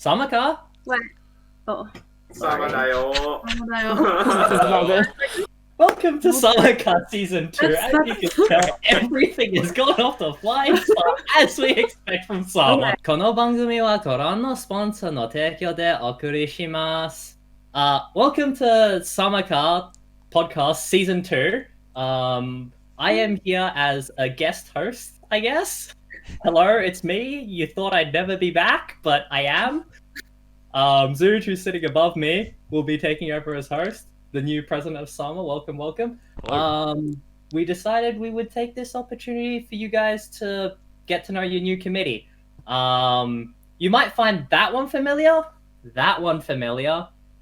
Samaka? What? Oh, Sama sorry. だよ。 Welcome to Samaka Season 2. As you can tell, everything has gone off the flying start as we expect from Sama. この番組はご覧のスポンサーの提供でお送りします。Welcome to Samaka Podcast Season 2. I am here as a guest host, I guess. Hello, it's me. You thought I'd never be back, but I am. Zuj, who's sitting above me, will be taking over as host. The new president of Sama. Welcome, welcome. We decided we would take this opportunity for you guys to get to know your new committee. You might find that one familiar,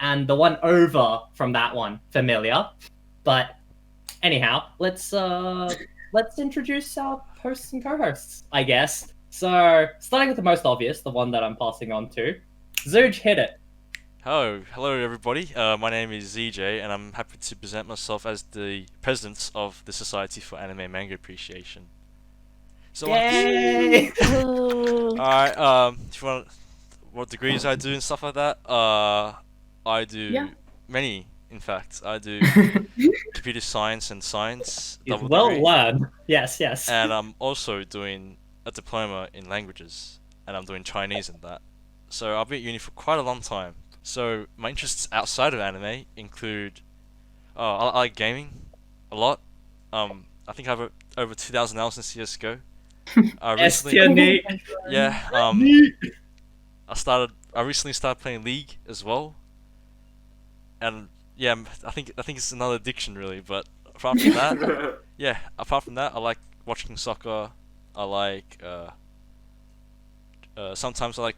and the one over from that one familiar. But anyhow, let's introduce our hosts and co-hosts, I guess. So starting with the most obvious, the one that I'm passing on to, Zuj, hit it. Hello everybody. My name is ZJ, and I'm happy to present myself as the president of the Society for Anime and Manga Appreciation. So, Yay! alright. If you want what degrees I do and stuff like that, I do many. In fact, I do computer science and science. It's double well degree. learned. Yes, yes. And I'm also doing a diploma in languages, and I'm doing Chinese in that. So I'll be at uni for quite a long time. So my interests outside of anime include, I like gaming a lot. I think I have over 2,000 hours in CS:GO. I recently started playing League as well. And yeah, I think it's another addiction really. But apart from that, I like watching soccer. I like sometimes I like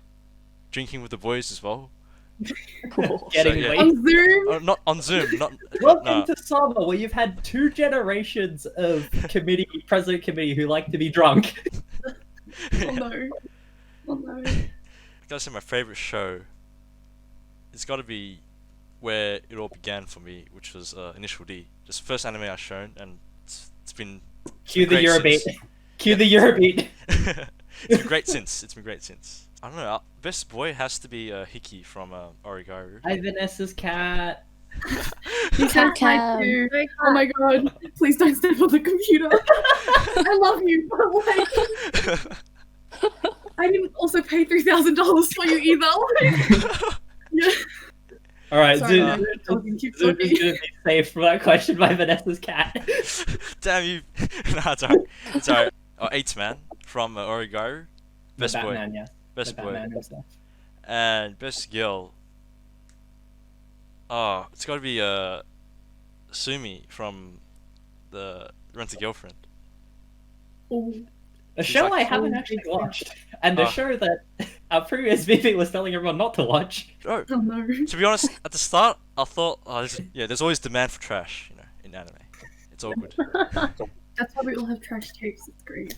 drinking with the boys as well. Cool. On Zoom? Not on Zoom. Welcome to Sama, where you've had 2 generations of president committee who like to be drunk. Oh no. I gotta say my favorite show. It's got to be where it all began for me, which was Initial D. Just the first anime I've shown, and it's been. Cue the Eurobeat. Cue the Eurobeat. It's been great since. I don't know. Best boy has to be Hiki from Origaru. Hi, Vanessa's cat. You can't too. Oh my god. Please don't step on the computer. I love you, but like I didn't also pay $3,000 for you either. Like, yeah. Alright, Sorry, Zuj is gonna be saved from that question by Vanessa's cat. Damn you. No, it's alright. Oh, 8-man from Origaru. Best boy. Batman, yeah. Best The boy. Batman himself. And best girl. Oh, it's gotta be Sumi from the Rent a Girlfriend. A She's show like- I haven't actually watched, and a show that our previous VP was telling everyone not to watch. Oh, Oh no. to be honest, at the start I thought, there's always demand for trash, in anime. It's all good. That's why we all have trash tapes. It's great.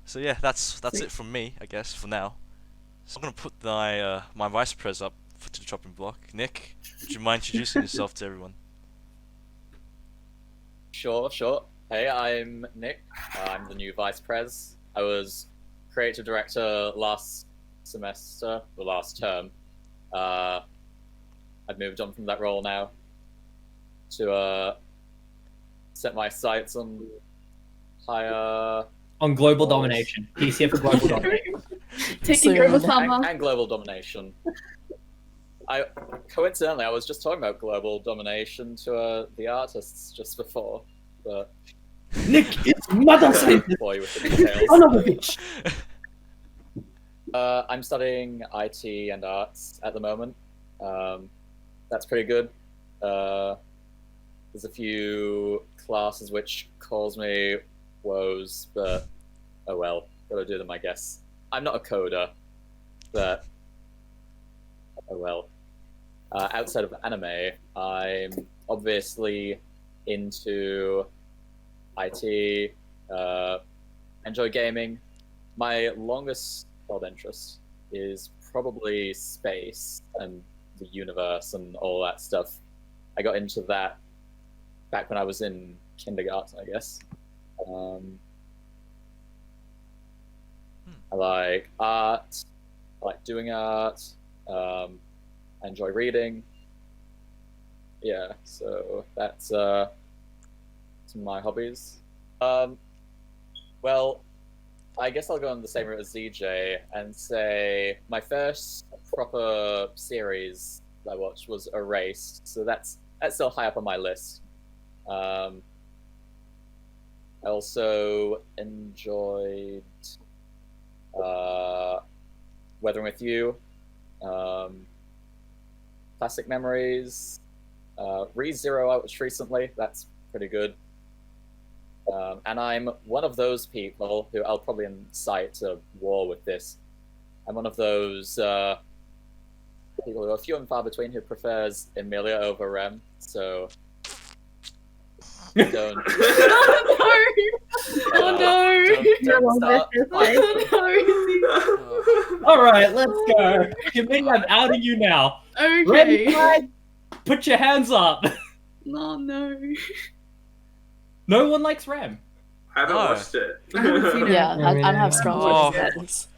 So yeah, that's it from me, I guess, for now. So I'm gonna put my my vice pres up to the chopping block. Nick, would you mind introducing yourself to everyone? Sure. Hey, I'm Nick. I'm the new vice pres. I was creative director last semester, the last term. I've moved on from that role now to set my sights on higher On global domination. He's here for global domination. Taking over summer. and global domination. Coincidentally, I was just talking about global domination to the artists just before, but Nick, it's mother scientist! bore you with the details. Son of a bitch! I'm studying IT and arts at the moment. That's pretty good. There's a few classes which cause me woes, but oh well, gotta do them, I guess. I'm not a coder, but oh well. Outside of anime, I'm obviously into IT, enjoy gaming. My longest held interest is probably space and the universe and all that stuff. I got into that back when I was in kindergarten, I guess. I like art, doing art. I enjoy reading. Yeah, so that's some of my hobbies. Well, I guess I'll go on the same route as ZJ and say my first proper series I watched was Erased, so that's still high up on my list. I also enjoyed Weathering with You, Classic Memories, ReZero I watched recently. That's pretty good. And I'm one of those people who I'll probably incite to war with this. I'm one of those people who are few and far between who prefers Emilia over Rem. So don't. Oh no! Don't start. All right, let's go. Emilia, I'm outing you now. Okay. Ready, guys? Put your hands up. Oh no. No one likes Ram. I haven't No. watched it. I haven't seen it. Yeah, I don't have strong Oh. feelings.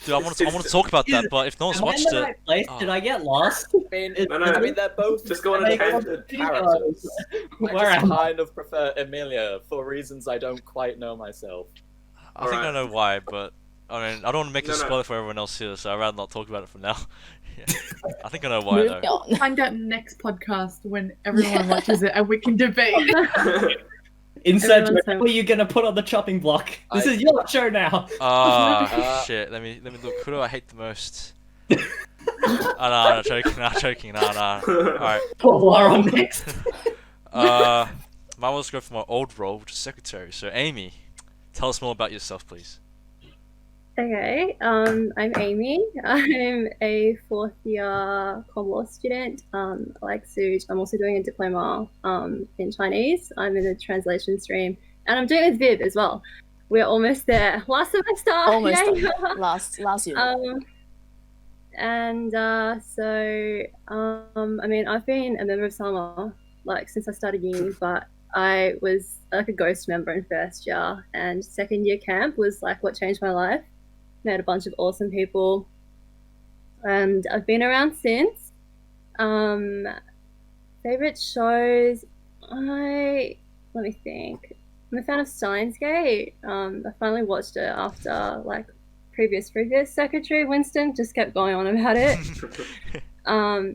Dude, I want to talk about that, but if no one's Am I in watched the it, right place? Oh. Did I get lost? I mean, they're both Just go on a very tangent. good characters. I Where just am I? kind of prefer Emilia for reasons I don't quite know myself. I think I Alright. know why, but I mean, I don't want to make No, a no. spoiler for everyone else here, so I'd rather not talk about it for now. Yeah. I think I know why, Moving though. on. Find out next podcast when everyone watches it and we can debate. Insert Everyone's whatever you're gonna put on the chopping block. This I- is your show now. Shit, let me look. Who do I hate the most? Oh, no, joking, no. Alright. War on next. Mine was go for my old role, which is secretary. So, Amy, tell us more about yourself, please. Okay, I'm Amy. I'm a fourth year com law student. Like Suj, I'm also doing a diploma in Chinese. I'm in the translation stream, and I'm doing it with Viv as well. We're almost there. Last semester. Almost Yay! done. Last year. I mean, I've been a member of Summer like since I started uni, but I was like a ghost member in first year, and second year camp was like what changed my life. Met a bunch of awesome people, and I've been around since. Favorite shows, let me think. I'm a fan of Steins Gate. I finally watched it after like previous secretary Winston just kept going on about it. Do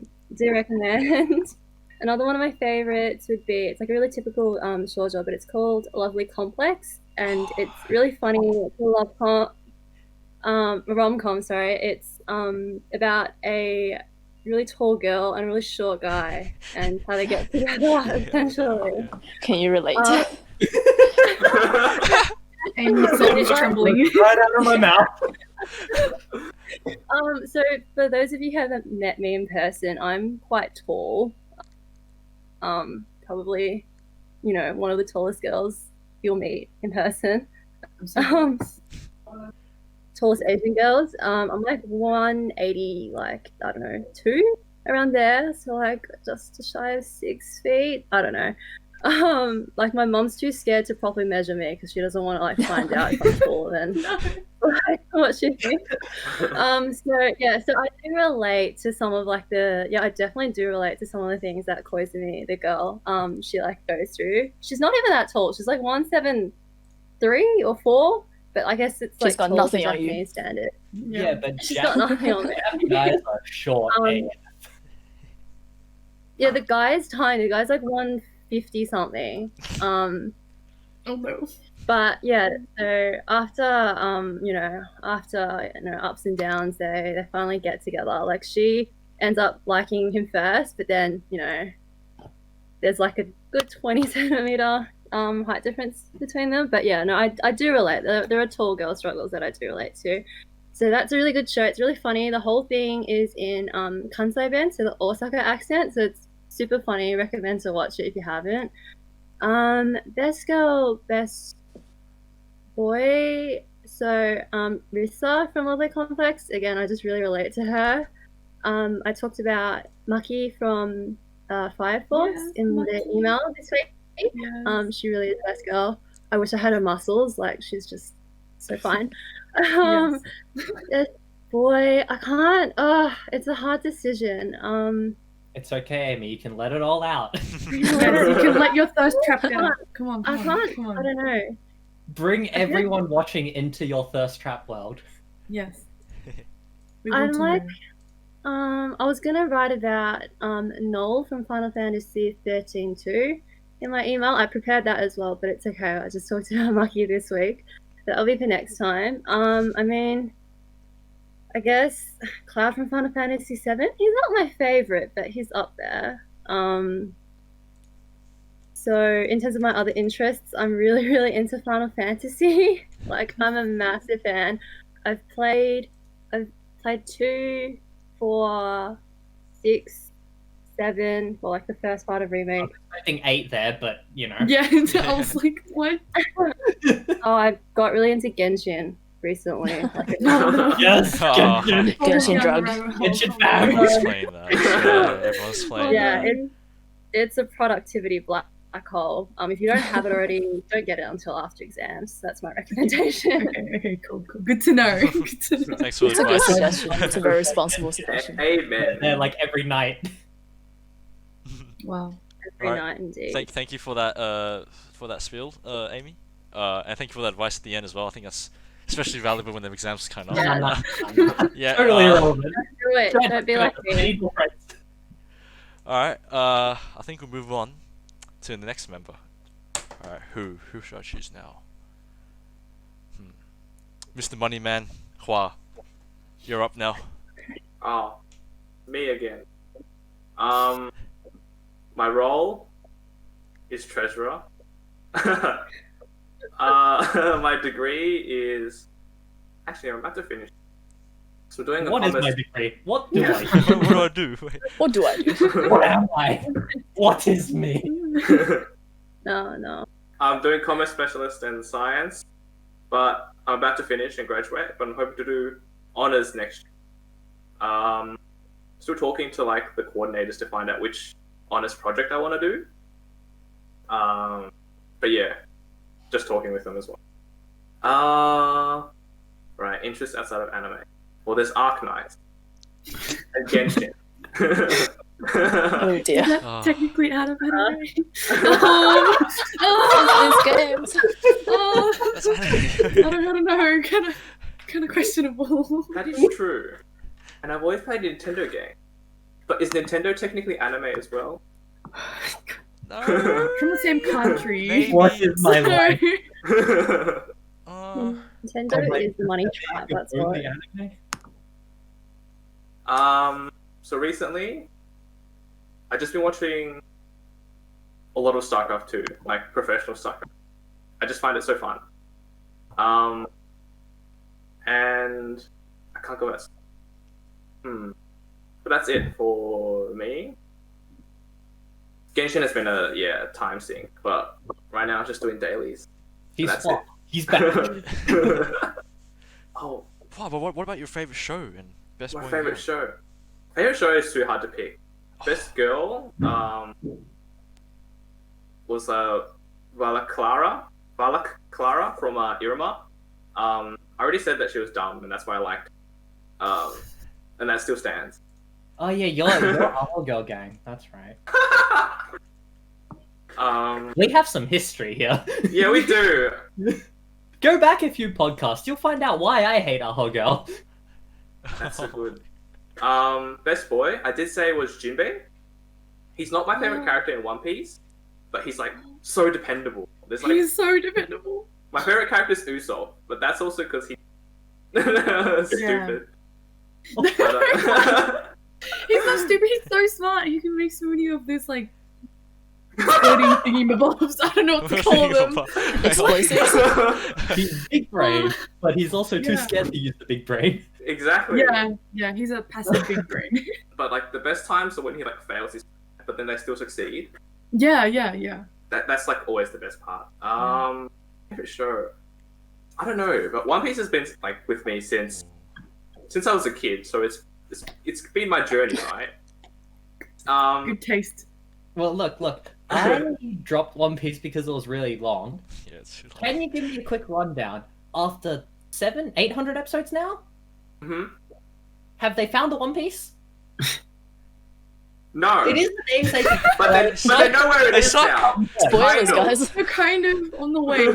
recommend. Another one of my favorites would be, it's like a really typical shoujo, but it's called Lovely Complex, and it's really funny. It's a rom-com, sorry. It's about a really tall girl and a really short guy and how they get together, essentially. Can you relate? Amy's soul is trembling. Right out of my mouth. So for those of you who haven't met me in person, I'm quite tall. Probably, one of the tallest girls you'll meet in person. Tallest Asian girls. I'm like 180, like, I don't know, 2 around there. So like just shy of 6 feet. I don't know. Like my mom's too scared to properly measure me because she doesn't want to like find out if I'm taller than like, what she thinks. So I do relate to some of like I definitely do relate to some of the things that Koizumi, the girl, she like goes through. She's not even that tall. She's like 173 or 4. But I guess it's like She's got tall nothing for on you. Japanese standard. Yeah, but She's got nothing on me. guys are short. Yeah, the guy is tiny. The guy's like 150 something. Oh no. But yeah, so after ups and downs, they finally get together. Like she ends up liking him first, but then there's like a good 20 centimeter height difference between them. But yeah, no, I do relate. There are tall girl struggles that I do relate to. So that's a really good show. It's really funny. The whole thing is in Kansai Ben, so the Osaka accent. So it's super funny. Recommend to watch it if you haven't. Best girl, best boy. So Risa from Lovely Complex. Again, I just really relate to her. I talked about Maki from Fire Force in the email this week. Yes. She really is the best girl. I wish I had her muscles. Like she's just so fine. Yes. boy, I can't. It's a hard decision. It's okay, Amy. You can let it all out. You can let your thirst trap I down. can't. Come on, I come can't. on, come on. I don't know. Bring everyone watching into your thirst trap world. Yes. We I'm want to like, know. I was gonna write about Null from Final Fantasy 13 too in my email. I prepared that as well, but it's okay. I just talked about Maki this week. That'll be for next time. I mean, I guess Cloud from Final Fantasy 7. He's not my favorite, but he's up there. So in terms of my other interests, I'm really, really into Final Fantasy. Like, I'm a massive fan. I've played 2, 4, 6, 7, for like the first part of remake. I think 8 there, but you know. Yeah, I was like, what? Oh, I got really into Genshin recently. Like, Yes, Oh. Genshin. Genshin drug. Genshin fam. Everyone's playing that. Yeah, everyone's playing yeah, that. it's a productivity black hole. If you don't have it already, don't get it until after exams. That's my recommendation. Okay, cool. Good to know. Good to know. Thanks for the It's a good advice. suggestion. It's a very responsible suggestion. Amen. They're like every night. Wow. Every Alright. night, indeed. Thank you for that spiel, Amy. And thank you for that advice at the end as well. I think that's especially valuable when the exams kind of. Yeah. Yeah. Totally irrelevant. Do it. Don't be like me. Alright, I think we'll move on to the next member. Alright, who should I choose now? Mr. Moneyman, Hua. You're up now. Oh, me again. My role is treasurer. My degree is actually I'm about to finish. So doing a What is commerce. my degree? What do I What do I do? Wait. What do I do? do? What am I? What is me? No. I'm doing commerce specialist in science, but I'm about to finish and graduate. But I'm hoping to do honors next year. Still talking to like the coordinators to find out which honors project I want to do. But yeah, just talking with them as well. Right, interests outside of anime. Well, there's Arknight and Genshin. Oh dear. Is that Oh. technically out of anime? These games. That's anime. I don't know. Kind of questionable. That is true. And I've always played Nintendo games. But is Nintendo technically anime as well? No. From the same country. Maybe. What is my life? Nintendo is the money trap. That's what. The anime? So recently, I've just been watching a lot of StarCraft 2, like professional StarCraft. I just find it so fun. And I can't go back. But that's it for me. Genshin has been a time sink, but right now I'm just doing dailies. He's That's flop. He's back. Oh, Wow, but what about your favorite show and best my boy? favorite show. Favorite show is too hard to pick. Best girl was Vala Clara from Irma. I already said that she was dumb, and that's why I liked. And that still stands. Oh yeah, you're our girl gang. That's right. We have some history here. Yeah, we do. Go back a few podcasts. You'll find out why I hate our whole girl. That's so good. Best boy, I did say was Jinbei. He's not my favorite character in One Piece, but he's like so dependable. There's like He's so dependable. my favorite character is Usopp, but that's also because he's stupid. But, He's so stupid. He's so smart. He can make so many of this like floating thingy mabobs. I don't know what to call them. Explosives. He's big brain, but he's also too Yeah. scared to use the big brain. exactly. Yeah. He's a passive big brain. But like the best times are when he like fails his, but then they still succeed. Yeah. That's like always the best part. Favorite show. I don't know, but One Piece has been like with me since I was a kid, so it's been my journey, right? Good taste. Well, look. I dropped One Piece because it was really long. Yeah, it's too long. Can you give me a quick rundown? After 800 episodes now? hmm Have they found the One Piece? No. It is the namesake. But they know where it They is suck. now. Spoilers, Kind of. guys. They're kind of on the way.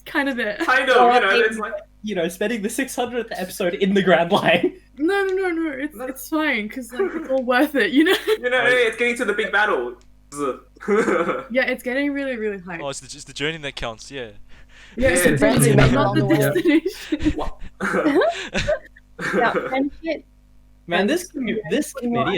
kind of there. Kind of, you know, it's like... Spending the 600th episode in the Grand Line. No. It's fine because like it's all worth it. You know. You know, it's getting to the big battle. Yeah, it's getting really, really hype. Oh, it's the journey that counts. Yeah. Yeah, Yeah, it's friends the you make not along the the way. destination. Yeah, friendship. Man, this committee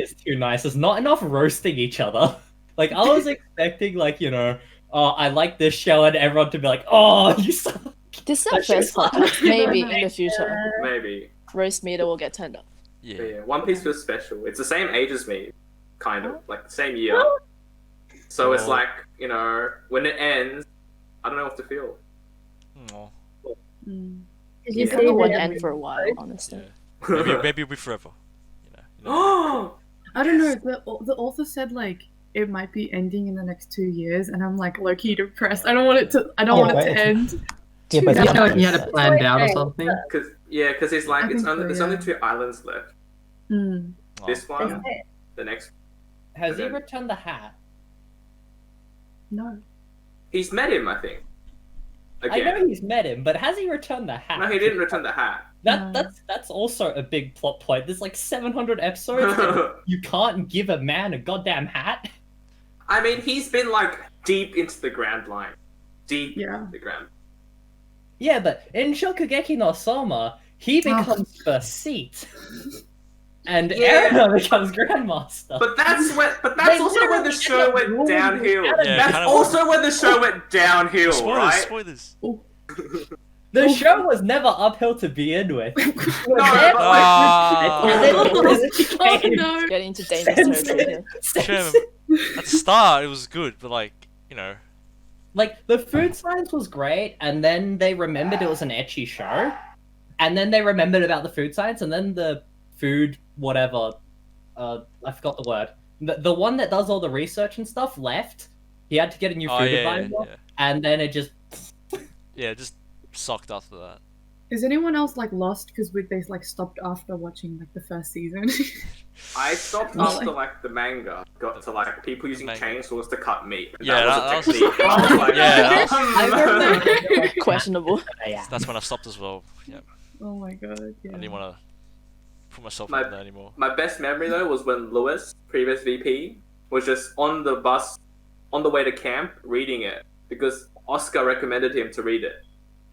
is too nice. There's not enough roasting each other. Like, I was expecting, like, oh, I like this show, and everyone to be like, oh, you suck. This is our first podcast. Maybe in the future, Maybe. roast meter will get turned up. Yeah. But yeah, One Piece feels special. It's the same age as me, kind of, like the same year. So it's Oh. like, when it ends, I don't know what to feel. Aw. Mm. Did you It see probably won't the end for a while, honestly. Yeah. Maybe it'll be forever. You know. I don't know. The author said like it might be ending in the next 2 years, and I'm like low key depressed. I don't want it to. I don't Yeah, want it but to it's- end. Yeah, but You know, you had it planned out or something. Because it's like, I think so, there's yeah. only 2 islands left. Mm. Aw. This one, That's it. the next. Has he Okay. returned the hat? No. He's met him, I think. I Again. know he's met him, but has he returned the hat? No, he didn't return the hat. No. That's also a big plot point. There's like 700 episodes. And you can't give a man a goddamn hat. I mean, he's been like deep into the Grand Line. Deep Yeah. into the Grand. Yeah, but in Shokugeki no Soma, he becomes first seat. And Yeah. Erina becomes Grandmaster. But that's They also when the literally show went ruined downhill. the Yeah, That's kind of- also when the show went downhill, Spoilers. right? Spoilers. The show was never uphill to begin with. No, Then- but like, Ah. and then it Oh became no. Getting into dangerous territory here. Shem, at the start it was good, but like, Like, the food science was great, and then they remembered it was an ecchi show, and then they remembered about the food science, and then the food whatever, I forgot the word. The one that does all the research and stuff left. He had to get a new oh food yeah, advisor, and then it just... yeah, it just sucked after that. Is anyone else like lost because they like stopped after watching like the first season? I stopped after like the manga got to like people using manga. chainsaws to cut meat. And Yeah, that was that a technique. I was like, Yeah, I remember... Questionable. Yeah. That's when I stopped as well. Yeah, Oh my god. Yeah. I didn't want to put myself My- in there anymore. My best memory though was when Lewis, previous VP, was just on the bus on the way to camp reading it because Oscar recommended him to read it,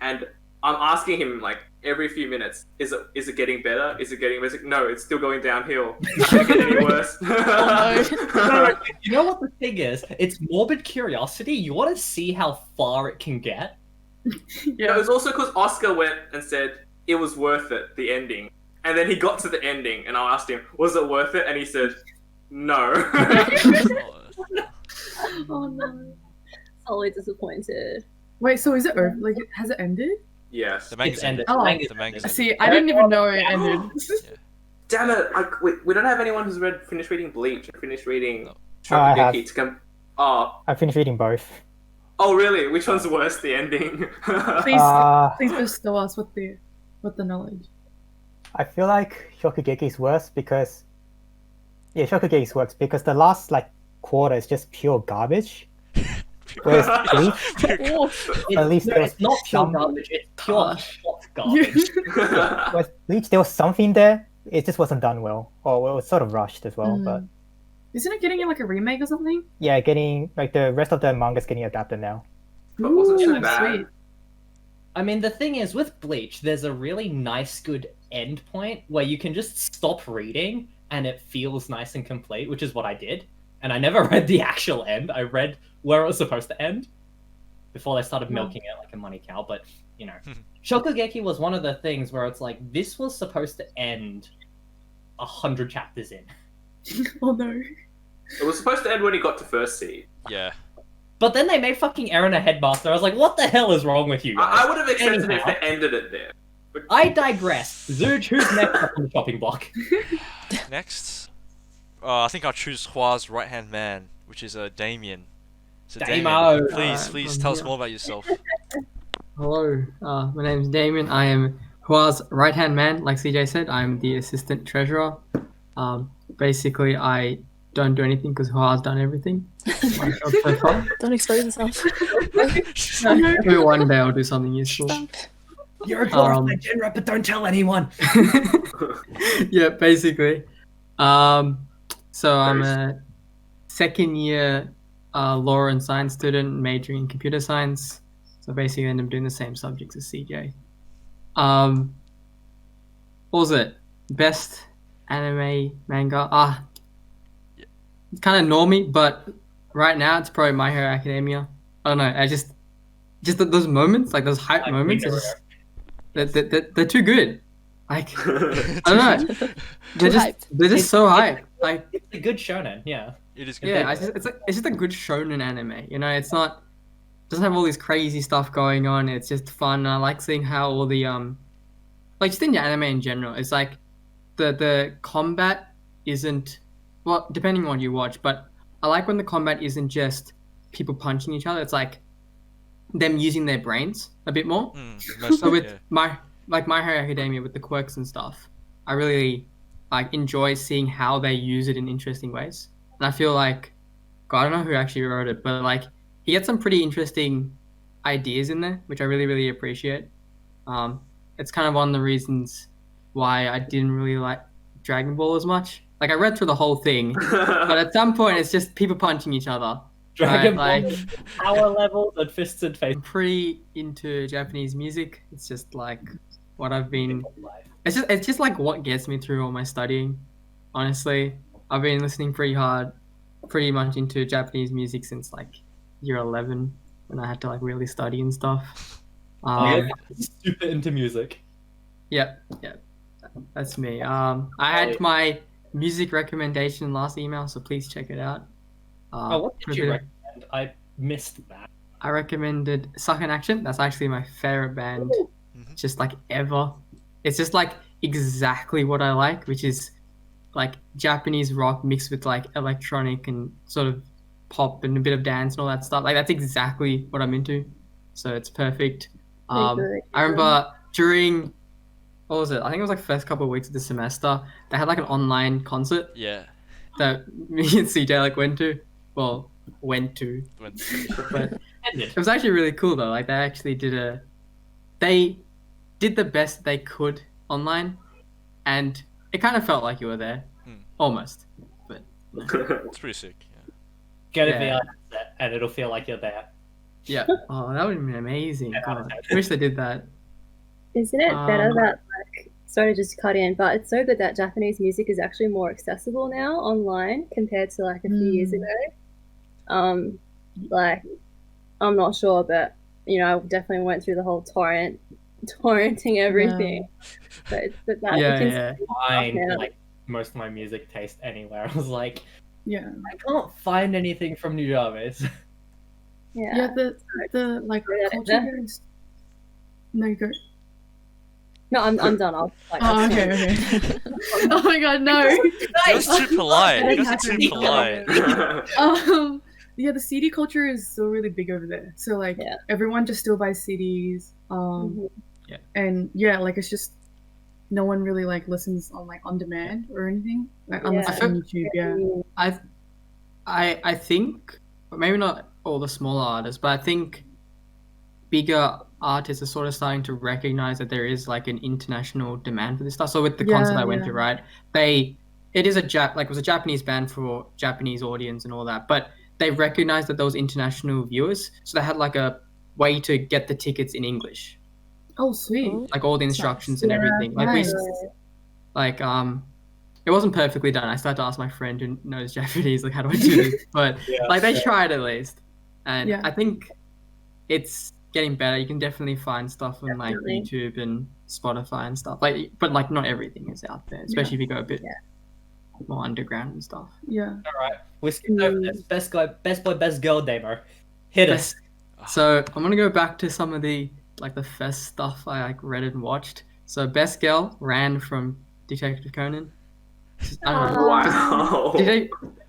and I'm asking him like every few minutes, is it getting better? Is it getting better? No, it's still going downhill. It can't get any worse. No, you know what the thing is? It's morbid curiosity. You want to see how far it can get. No, it was also because Oscar went and said it was worth it, the ending. And then he got to the ending, and I asked him, was it worth it? And he said, no. Oh no. Solely disappointed. Wait, so is it over? Like, has it ended? Yes. The manga's It's ended. Oh. Manga's The manga's ended. See, I didn't even know it ended. Damn it! We don't have anyone who's finished reading Bleach and finished reading No. I have. Shokugeki to come. Oh, I finished reading both. oh, really? Which one's worse? The ending. Please, Uh, please bestow us with the knowledge. I feel like Shokugeki's worse because... Yeah, Shokugeki's worse because the last, quarter is just pure garbage. Whereas Bleach, at least there was It's not pure some... garbage. It's pure Gosh. hot garbage. Whereas Bleach, there was something there. It just wasn't done well. Or it was sort of rushed as well, Mm. but... Isn't it getting like a remake or something? Yeah, the rest of the manga's getting adapted now. But wasn't so Ooh, bad. sweet. I mean, the thing is, with Bleach, there's a really nice, good end point where you can just stop reading and it feels nice and complete, which is what I did. And I never read the actual end. I read where it was supposed to end before they started milking it like a money cow. But, Shokugeki was one of the things where it's like, this was supposed to end 100 chapters in. Oh no. It was supposed to end when he got to first seed. Yeah. But then they made fucking Eren a headmaster. I was like, what the hell is wrong with you guys? I would have accepted Anyhow. if they ended it there. But I digress. Zooj, who's next up on the chopping block? Next, I think I'll choose Hua's right-hand man, which is Damien. So Damo. Damien, please I'm tell us here. more about yourself. Hello, my name's Damien. I am Hua's right-hand man, like CJ said. I'm the assistant treasurer. Basically, I don't do anything because Hua's done everything. That's my job so far. Don't expose yourself. Maybe one day I'll do something useful. Stop. You're a glorified genre, but don't tell anyone. Yeah, basically. So I'm a second year law and science student majoring in computer science. So basically, I end up doing the same subjects as CJ. What was it? Best anime manga? It's kind of normie, but right now it's probably My Hero Academia. I don't know. I just those moments, like those hype moments, they're too good. Like I don't know. They're just so hype. Like It's a good shonen, yeah. It is good. yeah, it's just a good shonen anime. You know, it's not doesn't have all this crazy stuff going on. It's just fun. And I like seeing how all the like just in anime in general, it's like the combat isn't well depending on what you watch, but I like when the combat isn't just people punching each other. It's like them using their brains a bit more. So with My Hero Academia with the quirks and stuff, I really like enjoy seeing how they use it in interesting ways. And I feel like God, I don't know who actually wrote it, but like he gets some pretty interesting ideas in there, which I really, really appreciate. It's kind of one of the reasons why I didn't really like Dragon Ball as much. Like I read through the whole thing, but at some point it's just people punching each other. Dragon Right, Ball like- power levels and fists and face. I'm pretty into Japanese music. It's just like what I've been. It's just like what gets me through all my studying. Honestly, I've been listening pretty much into Japanese music since like year 11 when I had to like really study and stuff. Super into music. Yep, that's me. I had my music recommendation last email, so please check it out. What did you recommend? I missed that. I recommended Suck in Action. That's actually my favorite band, just like ever. It's just like exactly what I like, which is like Japanese rock mixed with like electronic and sort of pop and a bit of dance and all that stuff. Like that's exactly what I'm into. So it's perfect. I remember during what was it? I think it was like first couple of weeks of the semester. They had like an online concert. Yeah. That me and CJ like went to. But it was actually really cool though. Like they did the best they could online, and it kind of felt like you were there, almost. But it's pretty sick. Yeah. Get a VR set, and it'll feel like you're there. Yeah. Oh, that would have been amazing. God, I wish they did that. Isn't it better that like? Sorry to just cut in, but it's so good that Japanese music is actually more accessible now online compared to like a few years ago. Like I'm not sure, but you know, I definitely went through the whole torrenting everything. But Find like most of my music taste anywhere. I was like, yeah, I can't find anything from New Jarvis. Yeah, the like culture is... No, you go. No, I'm done. I'll like, oh, okay. Oh my god, no. You're too polite. You're too polite. Yeah, the CD culture is still really big over there. So like everyone just still buys CDs. And yeah, like it's just no one really like listens on like on demand or anything. Like unless it's on YouTube, yeah. I think maybe not all the smaller artists, but I think bigger artists are sort of starting to recognize that there is like an international demand for this stuff. So with the concert I went to, right? It is it was a Japanese band for Japanese audience and all that, but they recognized that there was international viewers, so they had like a way to get the tickets in English. Oh, sweet! Like all the instructions and everything. Like it wasn't perfectly done. I started to ask my friend who knows Japanese, like, how do I do this? But like they tried at least, and I think it's getting better. You can definitely find stuff on like YouTube and Spotify and stuff. Like, but like not everything is out there, especially if you go a bit more underground and stuff. Yeah. All right, we're skipping over this. Best guy, best boy, best girl, Damo. Hit us. So I'm gonna go back to some of the like the first stuff I like read and watched. So best girl ran from Detective Conan. I don't know. Wow.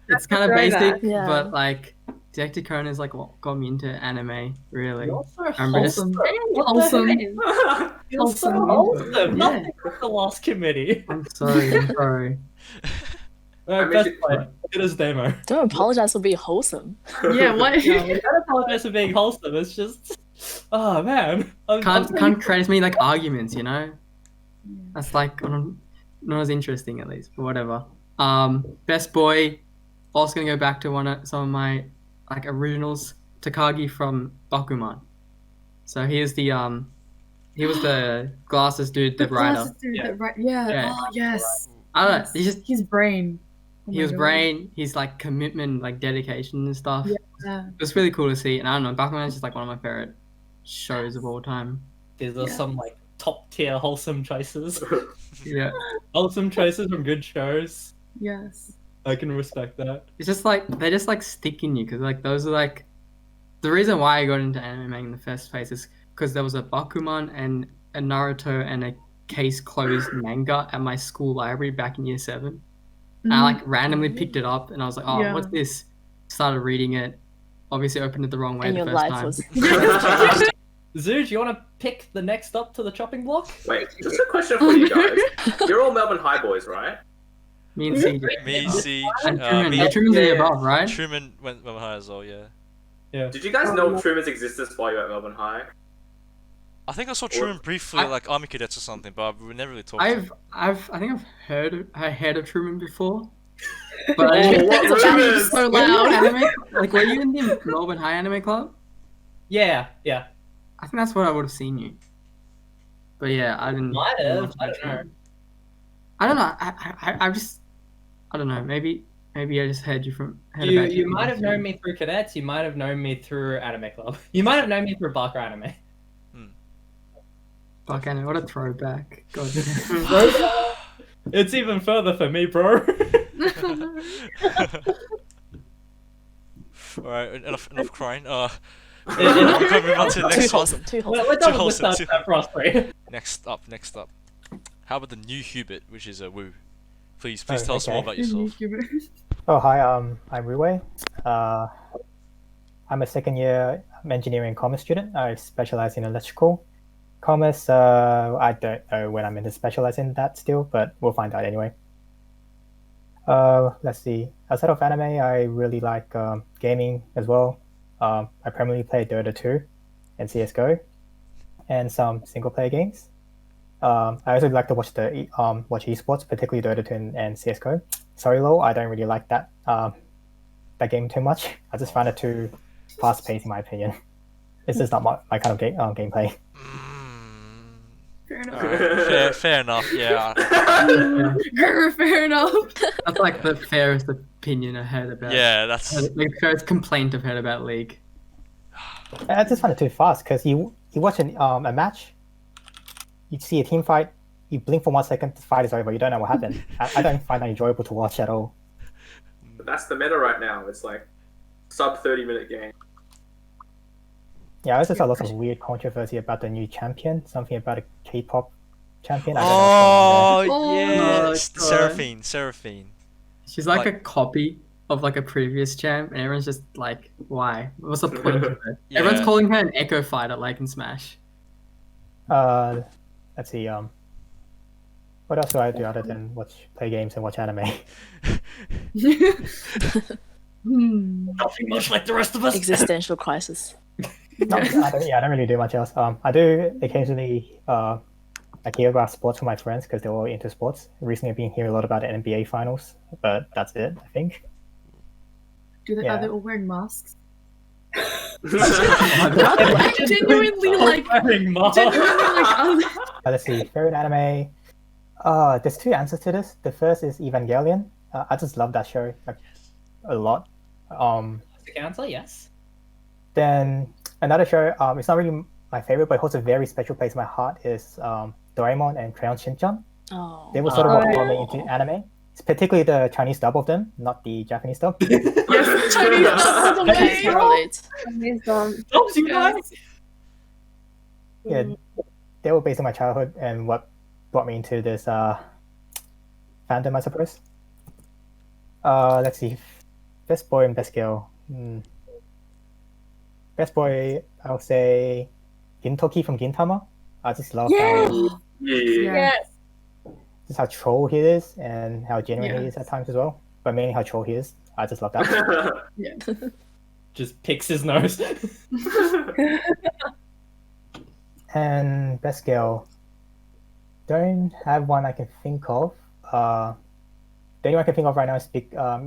It's kind of basic, but like Detective Conan is like what got me into anime, really. You're so I remember just- wholesome. Wholesome. You're so Wholesome. wholesome. Yeah. Nothing like the last committee. I'm sorry. I mean, Best she- player. It is Damo. Don't apologize for being wholesome. Yeah, what? Yeah, we don't apologize for being wholesome. It's just, oh man, Can't credit me like arguments, you know? That's like not as interesting at least, but whatever. Best boy, also gonna go back to some of my like originals, Takagi from Bakuman. So he was the glasses dude, the writer. Glasses dude, Yeah. yeah. Yeah. Oh yes. I don't know, Yes. he's just His brain. Oh he my was God. brain, he's like commitment, like dedication and stuff. Yeah. It was really cool to see, and I don't know, Bakuman is just like one of my favorite shows of all time. These are some like top tier wholesome choices. Yeah. Wholesome choices from good shows. Yes. I can respect that. It's just like they just like stick in you because like those are like the reason why I got into anime in the first place is because there was a Bakuman and a Naruto and a case closed manga at my school library back in year 7. And I like randomly picked it up and I was like, oh, Yeah. what's this? Started reading it. Obviously opened it the wrong way And the your first life time. was. Zoo, do you want to pick the next up to the chopping block? Wait, just a question for you guys. You're all Melbourne High boys, right? Me and CJ. Me, Siege, And Truman. me, Yeah, Truman's the yeah. above, right? Truman went high as well. Yeah. Did you guys know Truman's existence while you were at Melbourne High? I think I saw Truman briefly, I- like Army Cadets or something, but we never really talked. to him. I think I heard of Truman before. But I Oh, didn't what That's about rumors? so Were you in loud. anime? Like, were you in the Melbourne High Anime Club? Yeah. I think that's where I would have seen you. But yeah, I didn't. Might have, watch I much don't know. of it. I don't know. I just. I don't know. Maybe I just heard about You might have known me through cadets. You might have known me through Anime Club. You might have known me through Barker Anime. Fuck, Anna, what a throwback. God. It's even further for me, bro. Alright, enough crying. It- We can move on to the Too next one. wholesome. Too We're wholesome. done with wholesome, this too- stuff for us three. Next up. How about the new Hubert, which is a Woo? Please Oh, tell us more okay. about yourself. Oh, hi, I'm Ruwei. I'm a second year engineering commerce student. I specialize in electrical. Commerce, I don't know when I'm going to specialize in that still, but we'll find out anyway. Let's see. Outside of anime, I really like gaming as well. I primarily play Dota 2 and CSGO, and some single player games. I also like to watch watch esports, particularly Dota 2 and CSGO. Sorry, LoL, I don't really like that game too much. I just find it too fast paced, in my opinion. It's just not my kind of gameplay. Fair enough. Alright, fair enough. Yeah. Fair enough. That's like the fairest opinion I heard about. Yeah, that's. Like the fairest complaint I've heard about League. I just find it too fast because you watch a match, you see a team fight, you blink for 1 second, the fight is over. You don't know what happened. I don't find that enjoyable to watch at all. But that's the meta right now. It's like sub 30-minute game. Yeah, I also saw lots of weird controversy about the new champion, something about a K-pop champion. I don't know. Oh yes, God. Seraphine. She's like a Like- copy of like a previous champ, and everyone's just like, why? What's the point of it? Yeah. Everyone's calling her an Echo Fighter, like in Smash. Let's see. What else do I do other than play games and watch anime? Nothing much like the rest of us. Existential crisis. No, I don't really do much else. I do occasionally like hear about sports from my friends because they're all into sports. Recently, I've been hearing a lot about the NBA finals, but that's it, I think. Are Yeah. they all wearing masks? I Genuinely, like, Let's see. Favorite anime. There's two answers to this. The first is Evangelion. I just love that show like a lot. The answer, yes. Then another show. It's not really my favorite, but it holds a very special place in my heart. Is Doraemon and Crayon Shin-chan. Oh. They were sort of what Oh, got me into anime. It's particularly the Chinese dub of them, not the Japanese dub. Yes, Chinese. I can relate. Oops, you guys. Yeah, they were based on my childhood and what brought me into this fandom, I suppose. Let's see, best boy and best girl. best boy, I'll say Gintoki from Gintama. I just love Yeah. how Yes. just how troll he is and how genuine he is at times as well. But mainly how troll he is. I just love that. Just picks his nose. And best girl, don't have one I can think of. The only one I can think of right now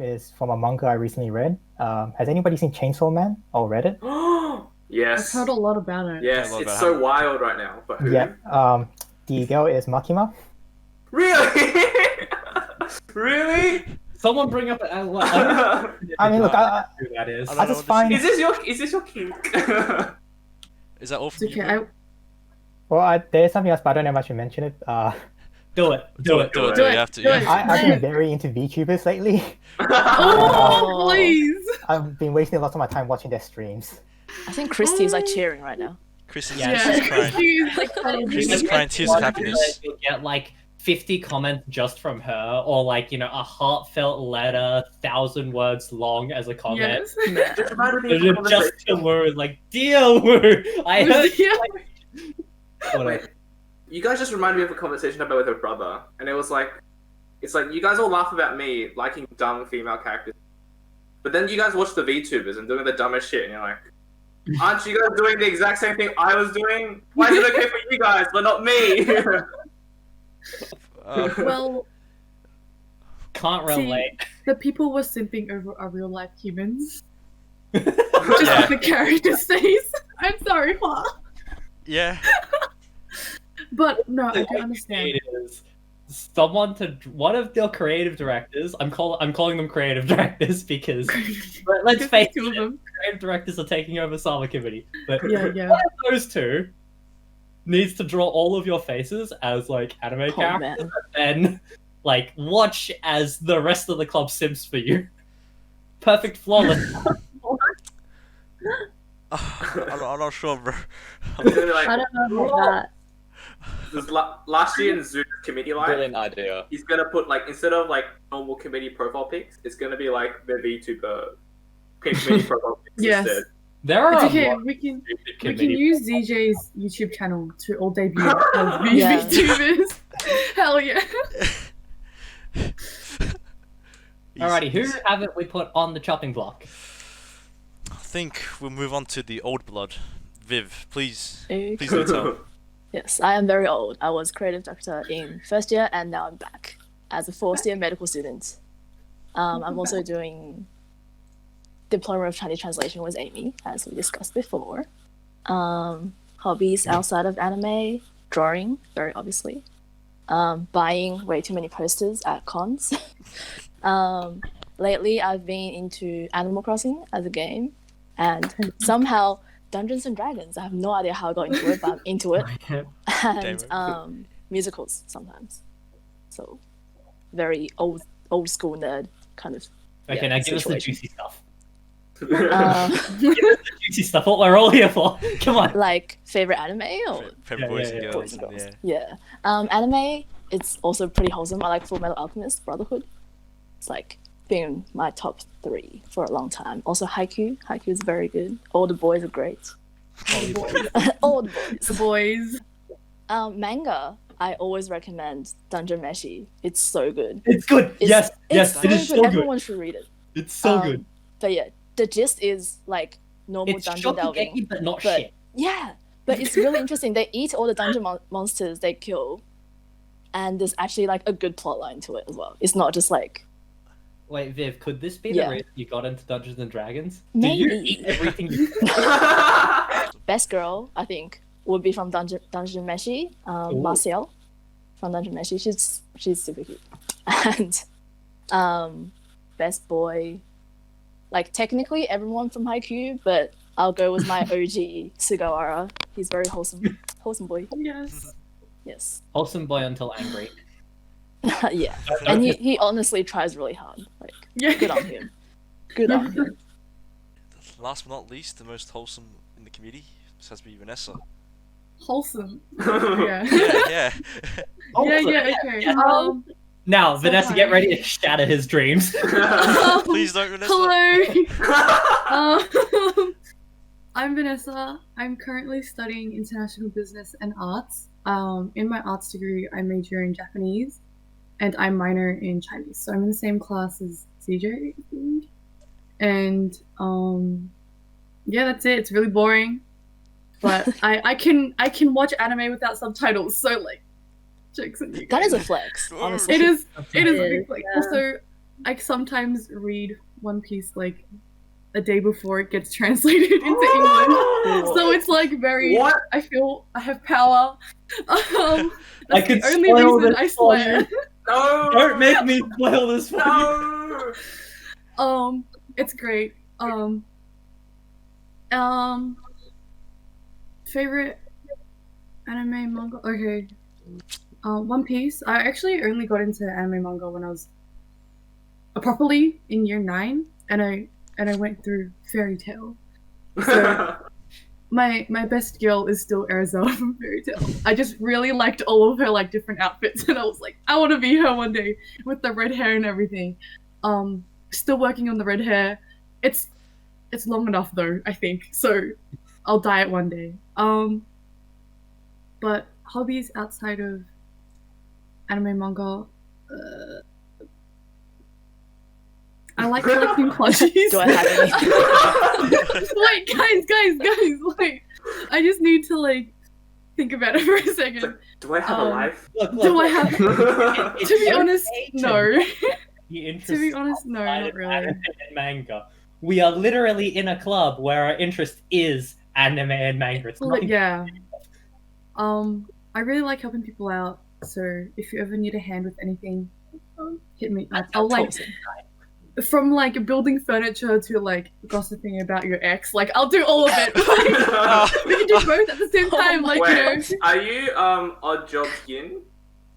is from a manga I recently read. Has anybody seen Chainsaw Man or read it? Yes. I've heard a lot about it. Yes, I love it's it. so wild right now. But who? Yeah. The girl is Makima. Really? Really? Someone bring up. I I mean, look, who that is. I just find. Is this your kink? Is that all It's from you? okay. bro? Well, there's something else, but I don't know if I should mention it. Do it. Do it. Do it. Do You it, have to. do You it. have to. I've been very into VTubers lately. Oh, please. I've been wasting a lot of my time watching their streams. I think Christy is like cheering right now. Chris is Yeah. she's crying. She's like, She's crying tears of happiness. You'll get like 50 comments just from her, or like a heartfelt letter, 1,000 words long as a comment. yes. Just to Wu, like, dear Wu, I heard. Wait, you guys just reminded me of a conversation I had with her brother, and it's like you guys all laugh about me liking dumb female characters, but then you guys watch the VTubers and doing the dumbest shit, and you're like, aren't you guys doing the exact same thing I was doing? Why is it okay for you guys, but not me? Well, Can't relate. the people were simping over our real life humans. Yeah. Just like the character says. I'm sorry, Hua. Yeah. But no, I The do understand. it is one of the creative directors. I'm calling them creative directors because let's face Two of it, them. creative directors are taking over Summer Committee. But Yeah, yeah. one of those two needs to draw all of your faces as like anime Oh characters, man. and then like watch as the rest of the club simps for you. Perfect, flawless. I'm not sure, bro. It's gonna be like, I don't know about that. this last year in Zoom's committee life, Brilliant idea. he's gonna put like, instead of like normal committee profile pics, it's gonna be like the VTuber committee profile pics Yes. instead. There are It's a okay, lot of we can committee use ZJ's YouTube channel to all debut as Yeah. VTubers. Hell yeah. Alrighty, who haven't we put on the chopping block? I think we'll move on to the old blood. Viv, please Okay. do tell. Yes, I am very old. I was creative director in first year, and now I'm back as a fourth year medical student. I'm also doing diploma of Chinese translation with Amy, as we discussed before. Hobbies outside of anime, drawing, very obviously. Buying way too many posters at cons. Lately, I've been into Animal Crossing as a game, and somehow Dungeons and Dragons. I have no idea how I got into it, but I'm into it. And musicals sometimes. So very old school nerd kind of. Okay, now give us the situation. juicy stuff. Um, Give us the juicy stuff. What we're all here for. Come on. like favorite anime or Favorite boys and girls. boys and girls. Yeah. Yeah. Anime. It's also pretty wholesome. I like Full Metal Alchemist Brotherhood. It's like been my top 3 for a long time. Also Haikyuu. Haikyuu is very good. All the boys are great. All the boys. The boys. Manga. I always recommend Dungeon Meshi. It's so good. It's good. It's, yes, it's it is so so good. Everyone should read it. It's so good. But yeah, the gist is like normal It's dungeon delving. shokugeki, but not but- shit. Yeah, but it's really interesting. They eat all the dungeon monsters they kill, and there's actually like a good plot line to it as well. It's not just like Wait, Viv, could this be Yeah. the reason you got into Dungeons and Dragons? Do Maybe. you eat everything you best girl. I think would be from Dungeon Meshi, Marcel from Dungeon Meshi. She's super cute, and best boy. Like technically everyone from Haikyuu, but I'll go with my OG Sugawara. He's very wholesome boy. Yes. Yes. Wholesome boy until angry. Yeah. And he honestly tries really hard. Like, Yeah. good on him. Good on him. Last but not least, the most wholesome in the community. This has to be Vanessa. Wholesome. Yeah. Yeah. Yeah, okay. Now, Vanessa, get hi. ready to shatter his dreams. Please don't, Vanessa. Hello. I'm Vanessa. I'm currently studying international business and arts. In my arts degree, I major in Japanese, and I minor in Chinese. So I'm in the same class as CJ, I think. And yeah, that's it. It's really boring, but I can watch anime without subtitles. So like, jokes on you That is a guys. flex, honestly. It is a It big is, flex. yeah. Also, I sometimes read One Piece like a day before it gets translated into English. So it's like very. What? I feel I have power. I That's could the only spoil reason this I for swear. you. No! Don't make me spoil this for you. No! It's great. Favorite anime manga. Okay. One Piece. I actually only got into anime manga when I was properly in year 9, and I went through Fairy Tail. So my best girl is still Erza from Fairy Tail. I just really liked all of her like different outfits, and I was like, I want to be her one day with the red hair and everything. Still working on the red hair. It's long enough though, I think. So I'll dye it one day. But hobbies outside of anime manga. I like collecting plushies. Do I have any? Wait, guys, wait. I just need to like think about it for a second. Do I have a life? Look, Do I have? It's To be okay honest, to no. be To be honest, no, outside not of really. anime and manga. We are literally in a club where our interest is anime and manga. It's Well, nothing. yeah. I really like helping people out. So if you ever need a hand with anything, hit me up. I'll like from like building furniture to like gossiping about your ex. Like I'll do all of it. Like, we can do both at the same time. Like Wait, you know. are you Odd Jobs Yin?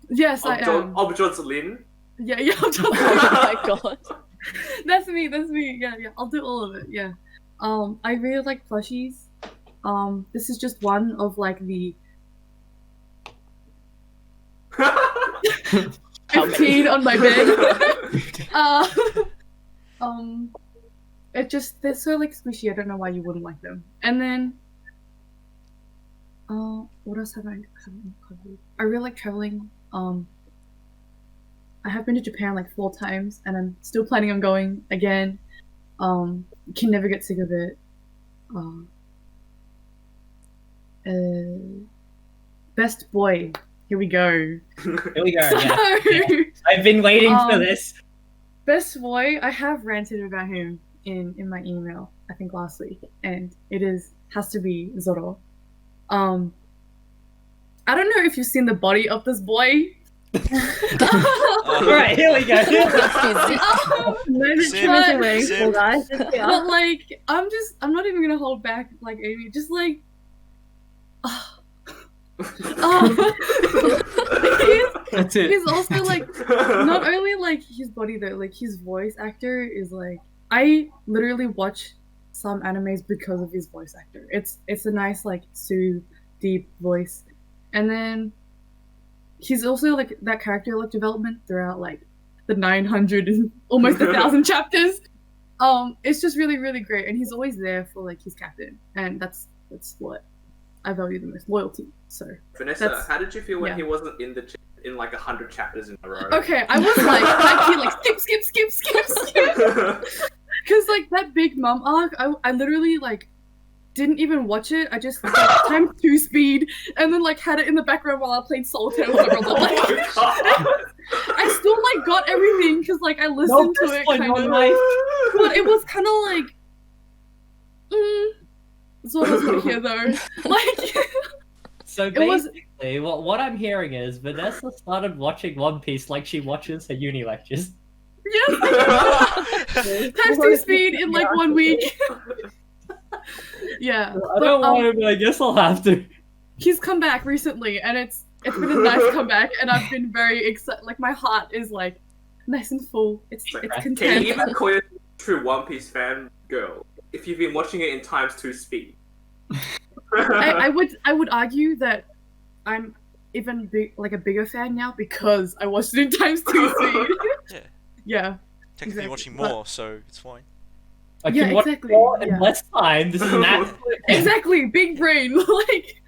Yes, I am. Odd Jobs Lin? Yeah. Oh my god. That's me. Yeah. I'll do all of it. Yeah. I really like plushies. This is just one of like the 15 on my bed. They're so like squishy. I don't know why you wouldn't like them. And then, what else have I covered? I really like traveling. I have been to Japan like 4 times, and I'm still planning on going again. Can never get sick of it. Best boy. Here we go. Here we go. So, Yeah. I've been waiting for this. Best boy. I have ranted about him in my email. I think last week, and has to be Zoro. I don't know if you've seen the body of this boy. Alright, here we go. Moment Sim, transforming, Sim. guys. But like, I'm not even gonna hold back. Like Amy, just like, That's it. he's also like not only like his body though, like his voice actor is like I literally watch some animes because of his voice actor. It's a nice like soothe, deep voice, and then he's also like that character like development throughout like the 900 and almost 1,000 chapters. It's just really really great, and he's always there for like his captain, and that's what I value the most, loyalty. So Vanessa, how did you feel when yeah. he wasn't in like 100 chapters in a row? okay, I was like skip. Because like that Big Mom arc, I literally like didn't even watch it. I just like, timed 2 speed and then like had it in the background while I played solitaire with my brother. Like, Oh my God. I still like got everything because like I listened to it kind of, but it was kind of like, Zoro's not here though. Like, So It was- basically, what I'm hearing is Vanessa started watching One Piece like she watches her uni lectures. yes, times 2 speed in like 1 week. Yeah, I don't want to, but I guess I'll have to. he's come back recently, and it's been a nice comeback, and I've been very excited. Like my heart is like nice and full. It's Can you content. even call yourself a true One Piece fan girl if you've been watching it in times 2 speed? I would argue that I'm even a bigger fan now because I watched it in times 2 speed. Yeah. Yeah. Technically Exactly, watching but- more, so it's fine. I Yeah, can watch exactly, more in yeah. less time. This is an absolute. Exactly, big brain. Like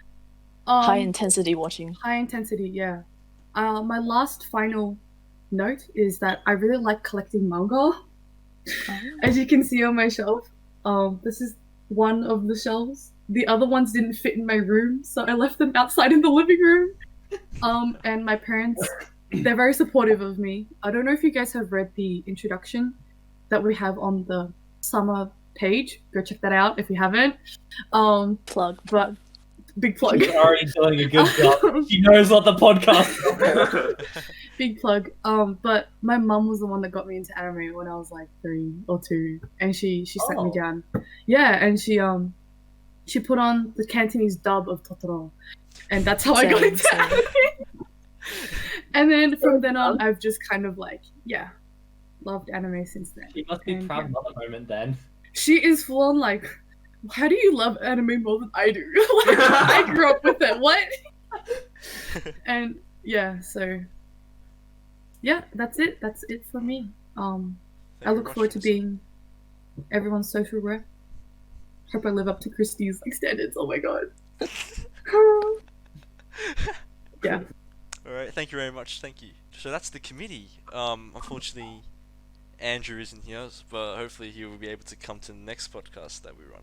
High intensity watching. high intensity, yeah. My last final note is that I really like collecting manga. As you can see on my shelf, this is one of the shelves. The other ones didn't fit in my room, so I left them outside in the living room. And my parents, they're very supportive of me. I don't know if you guys have read the introduction that we have on the summer page. Go check that out if you haven't. Plug. But big plug. She's already doing a good job. She knows what the podcast is. Big plug. But my mum was the one that got me into anime when I was like 3 or 2, and she sent me down. Yeah, and she put on the Cantonese dub of Totoro, and that's how I got into anime. And then from then on, I've just kind of like loved anime since then. She must be proud mother moment then. She is full on like, how do you love anime more than I do? Like, I grew up with it. What? And yeah, so yeah, that's it. That's it for me. I look forward to being everyone's social rep. Hope I live up to Christie's standards. Oh my god. Yeah. Alright, thank you very much, thank you. So that's the committee. Unfortunately, Andrew isn't here, but hopefully he will be able to come to the next podcast that we run.